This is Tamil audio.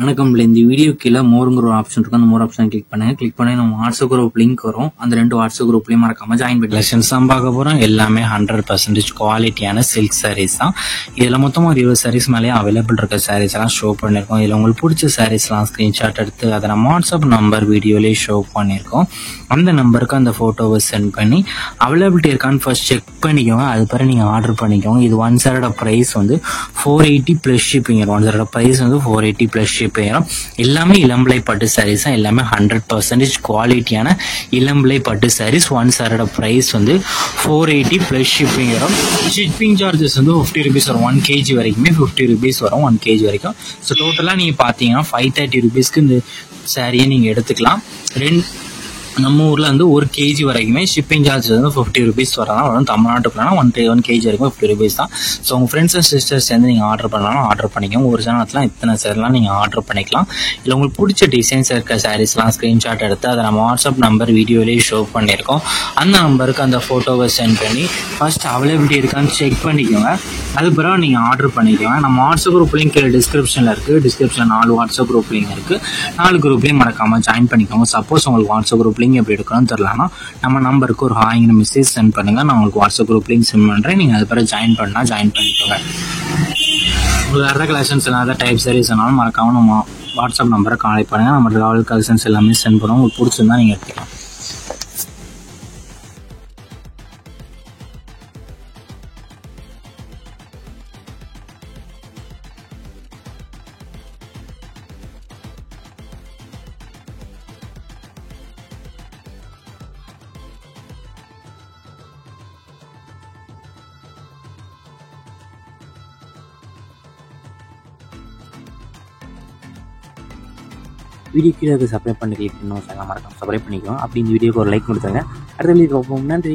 வணக்கம். இந்த வீடியோ கீழே மோருங்கிற ஒரு ஆப்ஷன் இருக்கும். அந்த மோர் ஆப்ஷன் கிளிக் பண்ணுங்க. கிளிக் பண்ணி நம்ம வாட்ஸ்அப் குரூப் லிங்க் வரும். அந்த 2 வாட்ஸ்அப் குரூப்லயும் மறக்காம ஜாயின் பண்ணி கலெக்ஷன்ஸ் தான் பார்க்க போறோம். எல்லாமே 100% குவாலிட்டியான சில்க் சாரீஸ் தான். இதுல மொத்தமா 20 சாரீஸ் மேலேயே அவைலபிள் இருக்க சாரீஸ் எல்லாம் ஷோ பண்ணிருக்கோம். இதுல உங்களுக்கு பிடிச்ச சாரீஸ் எல்லாம் ஸ்கிரீன்ஷாட் எடுத்து அதை நம்ம வாட்ஸ்அப் நம்பர் வீடியோலயே ஷோ பண்ணிருக்கோம். அந்த நம்பருக்கு அந்த போட்டோவை சென்ட் பண்ணி அவைலபிலிட்டி இருக்கான்னு ஃபர்ஸ்ட் செக் பண்ணிக்கோங்க. அது பிறகு நீங்க ஆர்டர் பண்ணிக்கோங்க. இது ஒன் சாரோட பிரைஸ் வந்து 480 பிளஸ் ஷிப்பிங். ஒன் சாரோட பிரைஸ் வந்து 480 பிளஸ் ஷிப்பிங். எல்லாமே இளம்பிள்ளை பட்டு சாரீஸ் தான். எல்லாமே 100% குவாலிட்டியான இளம்பிள்ளை பட்டு சாரீஸ். ஒன் சாரோட பிரைஸ் வந்து 480 பிளஸ் ஷிப்பிங் வரும். ஷிப்பிங் சார்ஜஸ் வந்து 50 rupees வரும். 1 kg வரைக்குமே 50 rupees வரும். 1 kg வரைக்கும். ஸோ டோட்டலா நீங்க பாத்தீங்கன்னா 530 rupeesக்கு இந்த சாரியை நீங்க எடுத்துக்கலாம். நம்ம ஊர்ல வந்து 1 kg வரைக்குமே ஷிப்பிங் சார்ஜஸ் வந்து 50 rupees வரும். தமிழ்நாட்டுக்குள்ள 1 kg வரைக்கும் 50 rupees தான். ஸோ உங்க ஃப்ரெண்ட்ஸ் அண்ட் சிஸ்டர்ஸ் சேர்ந்து நீங்க ஆர்டர் பண்ணலாம், ஆர்டர் பண்ணிக்கோங்க. ஒரு சேனத்துல இத்தனை சேரலாம் நீங்க ஆர்டர் பண்ணிக்கலாம். இல்லை உங்களுக்கு பிடிச்ச டிசைன்ஸ் இருக்க சாரீஸ்லாம் ஸ்கிரீன்ஷாட் எடுத்து அதை நம்ம வாட்ஸ்அப் நம்பர் வீடியோலேயே ஷோ பண்ணியிருக்கோம். அந்த நம்பருக்கு அந்த போட்டோவை சென்ட் பண்ணி ஃபர்ஸ்ட் அவைலபிலிட்டி இருக்கான்னு செக் பண்ணிக்கோங்க. அது பிறகு நீங்க ஆர்டர் பண்ணிக்கோங்க. நம்ம வாட்ஸ்அப் குரூப் லிங்க் டிஸ்கிரிப்ஷன்ல இருக்கு. டிஸ்கிரிப்ஷன்ல 4 வாட்ஸ்அப் குரூப் லிங்க் இருக்கு. 4 குரூப்லயும் மறக்காம ஜாயின் பண்ணிக்கோங்க. சப்போஸ் உங்களுக்கு வாட்ஸ்அப் குரூப் லிங்க் எப்படி எடுக்கணும்னு தெரியலனா நம்ம நம்பருக்கு ஒரு ஹாய்ங்கிற மெசேஜ் சென்ட் பண்ணுங்க. நான் உங்களுக்கு வாட்ஸ்அப் குரூப் லிங்க் சென்ட் பண்றேன். நீங்க அது பிறகு ஜாயின் பண்ணா ஜாயின் பண்ணிக்கோங்க. உங்களுக்கு வேற கலெக்ஷன்ஸ் இல்லாத டைப் சாரீஸ் ஆனாலும் மறக்காம நம்ம வாட்ஸ்அப் நம்பரை கான்டாக்ட் பண்ணுங்க. நம்ம டிராவல் கலெக்ஷன்ஸ் எல்லாமே சென்ட் பண்ணுவோம். உங்களுக்கு பிடிச்சிருந்தா நீங்க எடுத்துக்கலாம். வீடியோ கீழே சப்ஸ்கிரைப் பண்ணி கிளிக் பண்ணணும். மறக்காம சப்ஸ்கிரைப் பண்ணிக்கோங்க. அப்படி இந்த வீடியோக்கு ஒரு லைக் கொடுத்துருங்க. அடுத்த வீடியோ பார்ப்போம். நன்றி.